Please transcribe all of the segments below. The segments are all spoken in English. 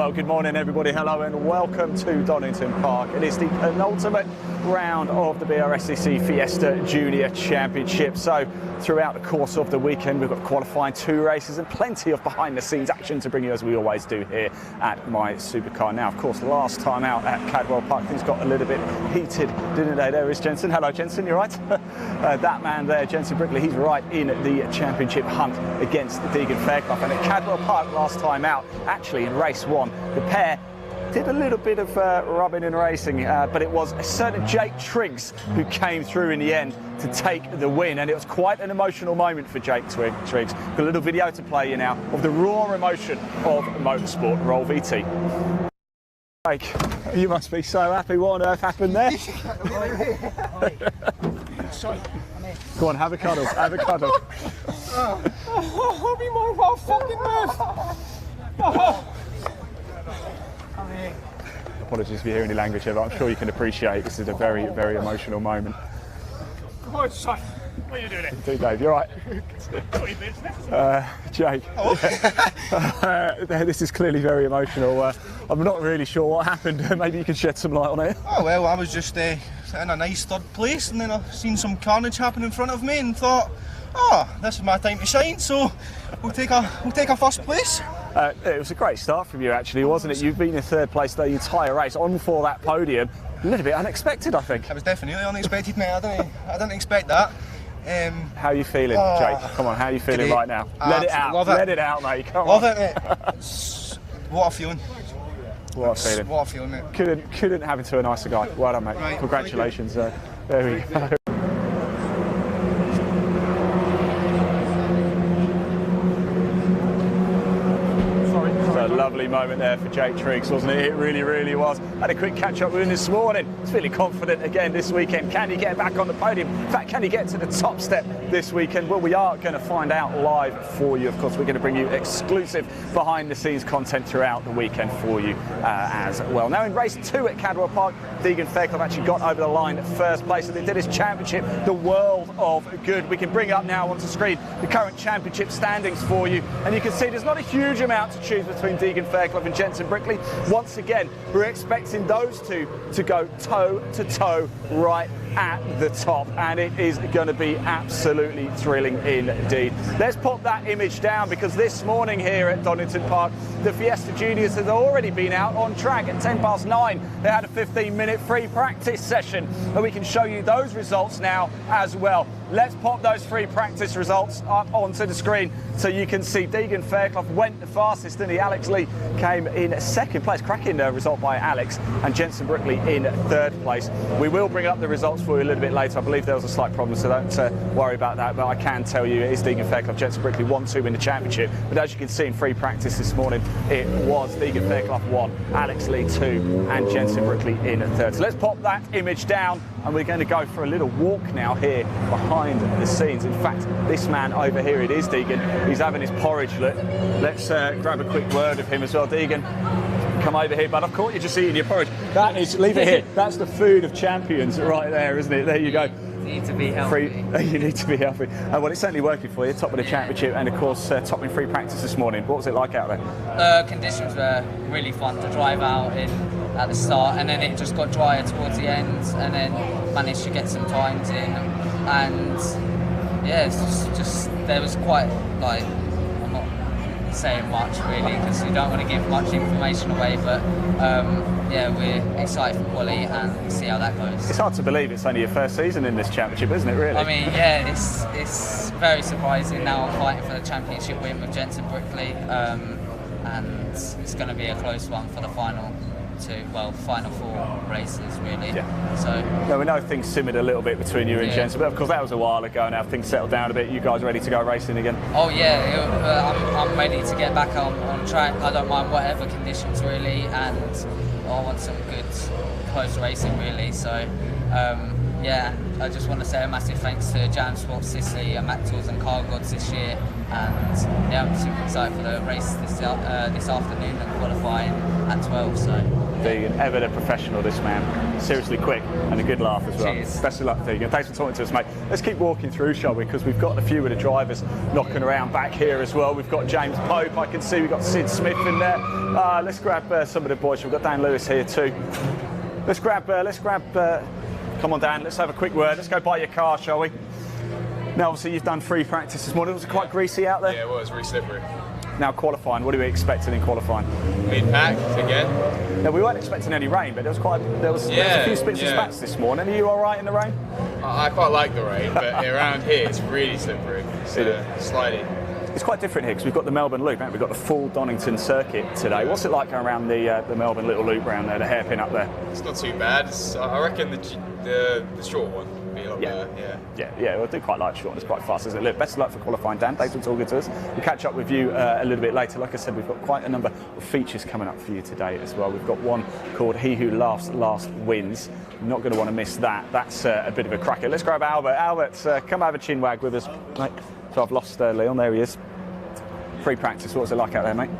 Well, good morning everybody, hello and welcome to Donington Park. It is the penultimate round of the BRSCC Fiesta Junior Championship. So throughout the course of the weekend we've got qualifying 2 races and plenty of behind the scenes action to bring you, as we always do here at My Supercar. Now of course last time out at Cadwell Park things got a little bit heated, didn't they? There is Jensen. Hello Jensen, you right? That man there, Jensen Brickley, he's right in the championship hunt against Deegan Fairclough. And at Cadwell Park last time out, actually in race 1, the pair did a little bit of rubbing and racing, but it was a certain Jake Triggs who came through in the end to take the win, and it was quite an emotional moment for Jake Triggs. Got a little video to play you now of the raw emotion of motorsport. Roll VT. Jake, you must be so happy. What on earth happened there? Go on, have a cuddle, have a cuddle. I'll be my fucking mouth. Apologies if you hear any language here, but I'm sure you can appreciate this is a very, very emotional moment. Oh, son, what are you doing Do Dave, you alright? Jake, this is clearly very emotional. I'm not really sure what happened. Maybe you can shed some light on it. Oh well, I was just in a nice third place, and then I seen some carnage happen in front of me, and thought, oh, this is my time to shine. So we'll take a first place. It was a great start from you, actually, wasn't it? You've been in third place the entire race, on for that podium. A little bit unexpected, I think. It was definitely unexpected, mate. I didn't expect that. How are you feeling, Jake? Come on, how are you feeling right now? Let it out. Love it. Let it out, mate. Come Love on. it, mate. What a feeling. What a feeling. What a feeling, mate. Couldn't happen to a nicer guy. Well done, mate. Right, congratulations. There we go. Lovely moment there for Jake Triggs, wasn't it? It really, really was. Had a quick catch up with him this morning. He's feeling confident again this weekend. Can he get back on the podium? In fact, can he get to the top step this weekend? Well, we are going to find out live for you. Of course, we're going to bring you exclusive behind the scenes content throughout the weekend for you as well. Now in race 2 at Cadwell Park, Deegan Fairclough actually got over the line first place, and they did his championship the world of good. We can bring up now onto screen the current championship standings for you, and you can see there's not a huge amount to choose between Deegan Fairclough and Jensen Brickley. Once again, we're expecting those two to go toe to toe right at the top, and it is going to be absolutely thrilling indeed. Let's pop that image down, because this morning here at Donington Park, the Fiesta Juniors has already been out on track at 9:10. They had a 15-minute free practice session, and we can show you those results now as well. Let's pop those free practice results up onto the screen so you can see Deegan Fairclough went the fastest, and Alex Lee came in second place. Cracking result by Alex, and Jensen Brickley in third place. We will bring up the results for you a little bit later. I believe there was a slight problem, so don't worry about that, but I can tell you it is Deegan Fairclough, Jensen Brickley 1-2 in the championship. But as you can see in free practice this morning, it was Deegan Fairclough 1, Alex Lee 2, and Jensen Brickley in third. So let's pop that image down, and we're going to go for a little walk now here behind the scenes. In fact, this man over here, it is Deegan. He's having his porridge. Look, let's grab a quick word of him as well. Deegan, come over here, but I've caught you just eating your porridge. That is, leave it here. That's the food of champions right there, isn't it? There you go. You need to be healthy. You need to be healthy. Well, it's certainly working for you. Top of the championship, and of course, top in free practice this morning. What was it like out there? Conditions were really fun to drive out in at the start, and then it just got drier towards the end, and then managed to get some times in, and yeah, it's just there was quite like, I'm not saying much really because we don't want to give much information away, but yeah, we're excited for quali and see how that goes. It's hard to believe it's only your first season in this championship, isn't it, really? I mean, yeah, it's very surprising. Now I'm fighting for the championship win with Jensen Brickley, and it's going to be a close one for the final final 4 races really. Yeah. So now we know things simmered a little bit between you and Jensen, but of course that was a while ago. Now things settled down a bit. You guys ready to go racing again? Oh yeah, I'm ready to get back on track. I don't mind whatever conditions really, and I want some good close racing really. So yeah, I just want to say a massive thanks to Jam Sports Sicily and Mac Tools and Car Gods this year, and yeah, I'm super excited for the race this afternoon and qualifying at 12. So. Deegan, ever the professional, this man. Seriously quick and a good laugh as well. Cheers. Best of luck, Deegan. Thanks for talking to us, mate. Let's keep walking through, shall we? Because we've got a few of the drivers knocking around back here as well. We've got James Pope, I can see we've got Sid Smith in there. Let's grab some of the boys. We've got Dan Lewis here too. Let's grab, come on Dan, let's have a quick word. Let's go buy your car, shall we? Now obviously you've done free practice this morning. Was it quite greasy out there? Yeah, well, it was really slippery. Now qualifying, what are we expecting in qualifying? Mid-pack again. Now we weren't expecting any rain, but there was a few spits and spats this morning. Are you all right in the rain? I quite like the rain, but around here it's really slippery. So slidey. It's quite different here because we've got the Melbourne Loop, haven't we? We've got the full Donington circuit today. What's it like going around the Melbourne little loop round there, the hairpin up there? It's not too bad. I reckon the short one would be a lot better. Yeah, well, I do quite like short. It's quite fast, isn't it? Look, best of luck for qualifying, Dan. Thanks for talking to us. We'll catch up with you a little bit later. Like I said, we've got quite a number of features coming up for you today as well. We've got one called He Who Laughs Last Wins. You're not going to want to miss that. That's a bit of a cracker. Let's grab Albert. Albert, come have a chin wag with us, mate. So I've lost Leon. There he is. Free practice. What was it like out there, mate?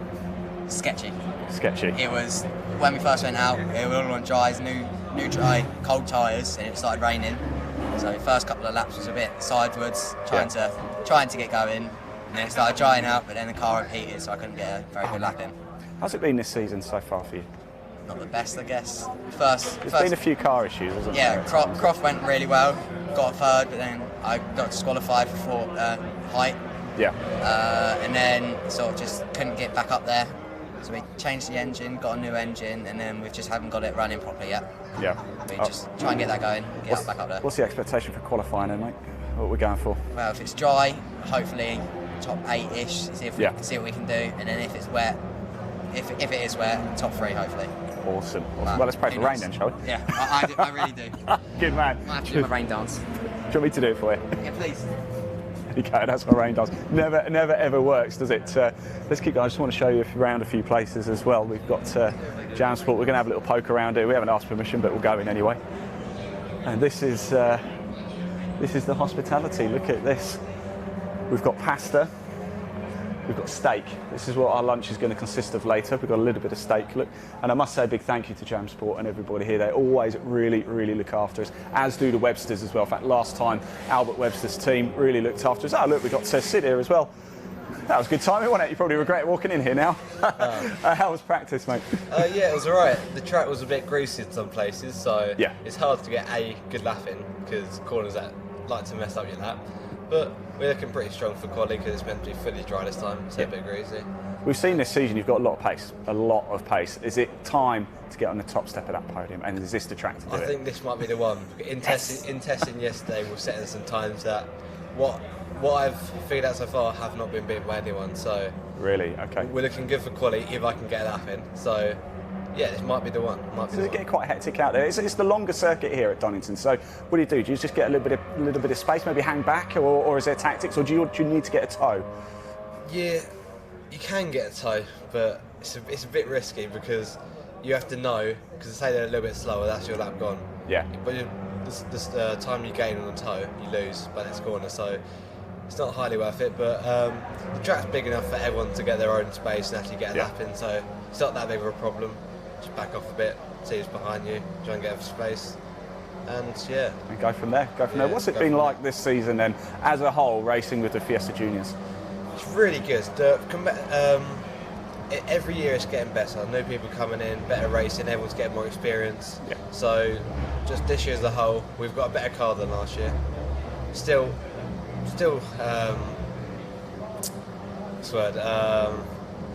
Sketchy. Sketchy. It was when we first went out. It was all on dries, new dry, cold tyres, and it started raining. So the first couple of laps was a bit sidewards, trying to get going, and then it started drying out. But then the car repeated, so I couldn't get a very good lap in. How's it been this season so far for you? Not the best, I guess. There's been a few car issues, hasn't there? Yeah, Croft went really well, got a third, but then I got disqualified for height. Yeah. And then sort of just couldn't get back up there. So we changed the engine, got a new engine, and then we just haven't got it running properly yet. Yeah. We just try and get that going, get back up there. What's the expectation for qualifying then, mate? What are we going for? Well, if it's dry, hopefully top 8-ish, see what we can do. And then if it's wet, if it is wet, top 3 hopefully. Awesome. Well, let's pray for rain then, shall we? Yeah, I really do. Good man. I have to do my rain dance. Do you want me to do it for you? Yeah, please. Okay, that's what rain does. Never ever works, does it? Let's keep going. I just want to show you around a few places as well. We've got Jam Sport. We're going to have a little poke around here. We haven't asked permission, but we'll go in anyway. And this is the hospitality. Look at this. We've got pasta. We've got steak. This is what our lunch is going to consist of later. We've got a little bit of steak, look. And I must say a big thank you to Jam Sport and everybody here. They always really look after us, as do the Websters as well. In fact, last time, Albert Webster's team really looked after us. Oh, look, we've got Sid here as well. That was good timing, wasn't it? You probably regret walking in here now. How was practice, mate? Yeah, it was all right. The track was a bit greasy in some places, so it's hard to get a good lap in because corners that like to mess up your lap. But we're looking pretty strong for quali because it's meant to be fully dry this time, so a bit greasy. We've seen this season you've got a lot of pace. Is it time to get on the top step of that podium, and is this the track to do it? I think this might be the one. In testing yesterday, we're setting some times that what I've figured out so far have not been beaten by anyone. So really, okay. We're looking good for quali if I can get a lap in. So yeah, this might be the one. Does it get quite hectic out there? It's the longer circuit here at Donington. So what do? Do you just get a little bit of space, maybe hang back, or is there tactics, or do you need to get a tow? Yeah, you can get a tow, but it's a bit risky because you have to know, because say they're a little bit slower, that's your lap gone. Yeah. But the time you gain on the tow, you lose by next corner. So it's not highly worth it, but the track's big enough for everyone to get their own space and actually get a lap in. So it's not that big of a problem. Just back off a bit, see who's behind you, try and get a space, and and go from there. What's it been like this season then, as a whole, racing with the Fiesta Juniors? It's really good. Every year it's getting better. New people coming in, better racing, everyone's getting more experience. Yeah. So just this year as a whole, we've got a better car than last year. Still, what's the word?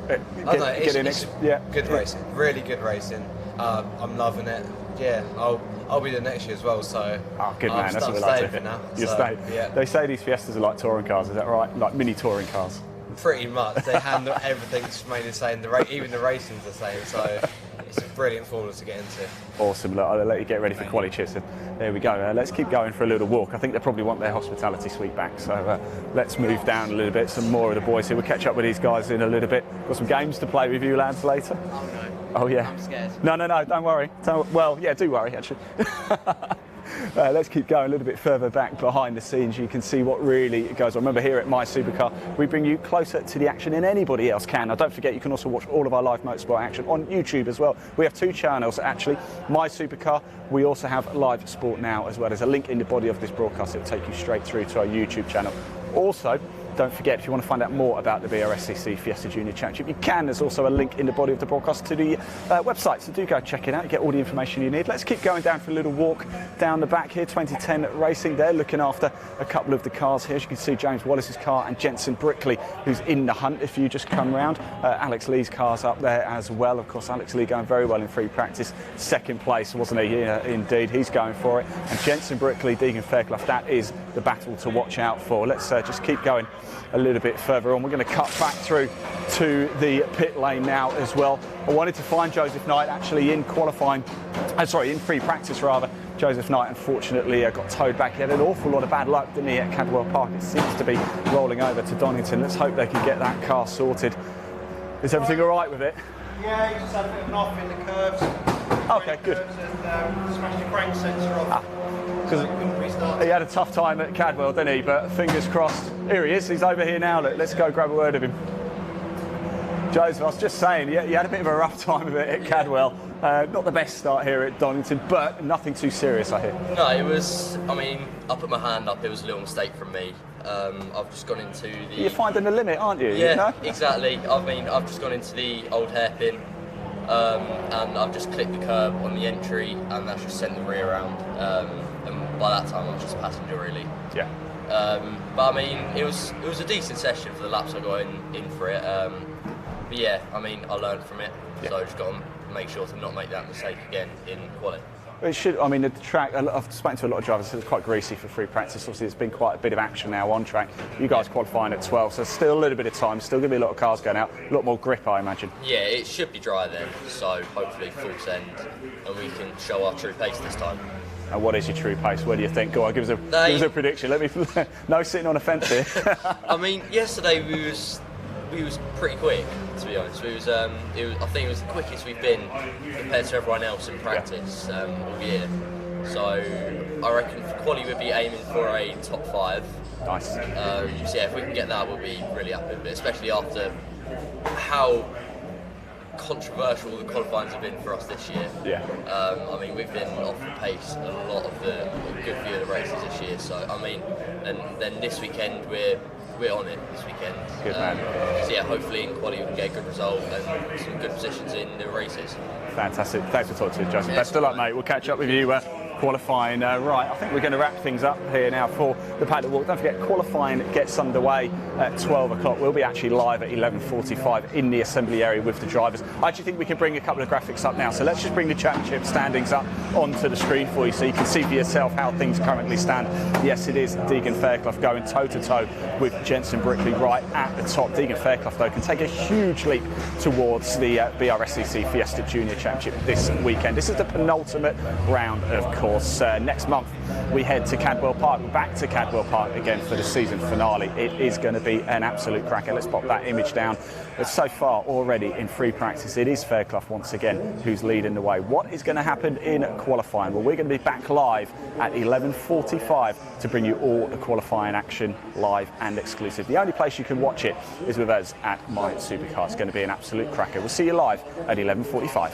Good racing, really good racing. I'm loving it. Yeah, I'll be there next year as well. So good man, that's what we like to hear. Now. You stay. Yeah. They say these Fiestas are like touring cars. Is that right? Like mini touring cars. Pretty much. They handle everything's mainly the same. Even the racing's the same. So it's a brilliant formula to get into. Awesome. Look, I'll let you get ready for quali, Chis. There we go. Let's keep going for a little walk. I think they probably want their hospitality suite back. So let's move down a little bit. Some more of the boys here. We'll catch up with these guys in a little bit. Got some games to play with you lads later. Oh no. Oh yeah. I'm scared. No, don't worry. Do worry actually. Let's keep going a little bit further back behind the scenes. You can see what really goes on. Remember, here at My Supercar, we bring you closer to the action than anybody else can. Now, don't forget, you can also watch all of our live motorsport action on YouTube as well. We have 2 channels, actually. My Supercar. We also have Live Sport Now as well. There's a link in the body of this broadcast. It'll take you straight through to our YouTube channel. Also, don't forget, if you want to find out more about the BRSCC Fiesta Junior Championship, you can. There's also a link in the body of the broadcast to the website, so do go check it out. You get all the information you need. Let's keep going down for a little walk down the back here. 2010 Racing there, looking after a couple of the cars here. As you can see, James Wallace's car and Jensen Brickley, who's in the hunt if you just come round. Alex Lee's car's up there as well. Of course, Alex Lee going very well in free practice. 2nd place, wasn't he? Yeah, indeed, he's going for it. And Jensen Brickley, Deegan Fairclough, that is the battle to watch out for. Let's just keep going a little bit further on. We're going to cut back through to the pit lane now as well. I wanted to find Joseph Knight actually in qualifying, in free practice rather. Joseph Knight unfortunately got towed back. He had an awful lot of bad luck, didn't he, at Cadwell Park? It seems to be rolling over to Donington. Let's hope they can get that car sorted. Is everything all right with it? Yeah, he just had a bit of an off in the curves. Okay, good. And smashed the crank sensor off. Because he had a tough time at Cadwell, didn't he? But fingers crossed. Here he is. He's over here now. Look, let's go grab a word of him. Joseph, I was just saying, you had a bit of a rough time of it at Cadwell. Not the best start here at Donington, but nothing too serious, I hear. No, it was, I put my hand up, it was a little mistake from me. I've just gone into the... You're finding the limit, aren't you? Yeah, you know? Exactly. I've just gone into the old hairpin, and I've just clipped the curb on the entry, and that's just sent the rear around. And by that time, I was just a passenger, really. Yeah. But it was a decent session for the laps I got in for it. But yeah, I learned from it, so I just got to make sure to not make that mistake again in quality. It should. The track. I've spoken to a lot of drivers. It's quite greasy for free practice. Obviously, there's been quite a bit of action now on track. You guys qualifying at 12, so still a little bit of time. Still going to be a lot of cars going out. A lot more grip, I imagine. Yeah, it should be dry then. So hopefully full send, and we can show our true pace this time. And what is your true pace? Where do you think? Go on, give us a prediction. Let me. No sitting on a fence here. Yesterday we was pretty quick, to be honest. I think it was the quickest we've been compared to everyone else in practice all year. So I reckon for quali we'd be aiming for a top 5. Nice. If we can get that, we'll be really happy. But especially after how controversial the qualifyings have been for us this year. Yeah. We've been off the pace a lot of a good few of the races this year. So and then this weekend we're on it this weekend. Good man. Hopefully in quali we can get a good result and some good positions in the races. Fantastic. Thanks for talking to us, Joseph. Best of luck, mate. We'll catch up with you qualifying. Right, I think we're going to wrap things up here now for the Paddock Walk. Don't forget, qualifying gets underway at 12 o'clock. We'll be actually live at 11:45 in the assembly area with the drivers. I actually think we can bring a couple of graphics up now. So let's just bring the championship standings up onto the screen for you so you can see for yourself how things currently stand. Yes, it is Deegan Fairclough going toe-to-toe with Jensen Brickley right at the top. Deegan Fairclough, though, can take a huge leap towards the BRSCC Fiesta Junior Championship this weekend. This is the penultimate round, of course. Next month we head to Cadwell Park. We're back to Cadwell Park again for the season finale. It is going to be an absolute cracker. Let's pop that image down. But so far already in free practice, it is Fairclough once again who's leading the way. What is going to happen in qualifying? Well, we're going to be back live at 11:45 to bring you all the qualifying action live and exclusive. The only place you can watch it is with us at My Supercar. It's going to be an absolute cracker. We'll see you live at 11:45.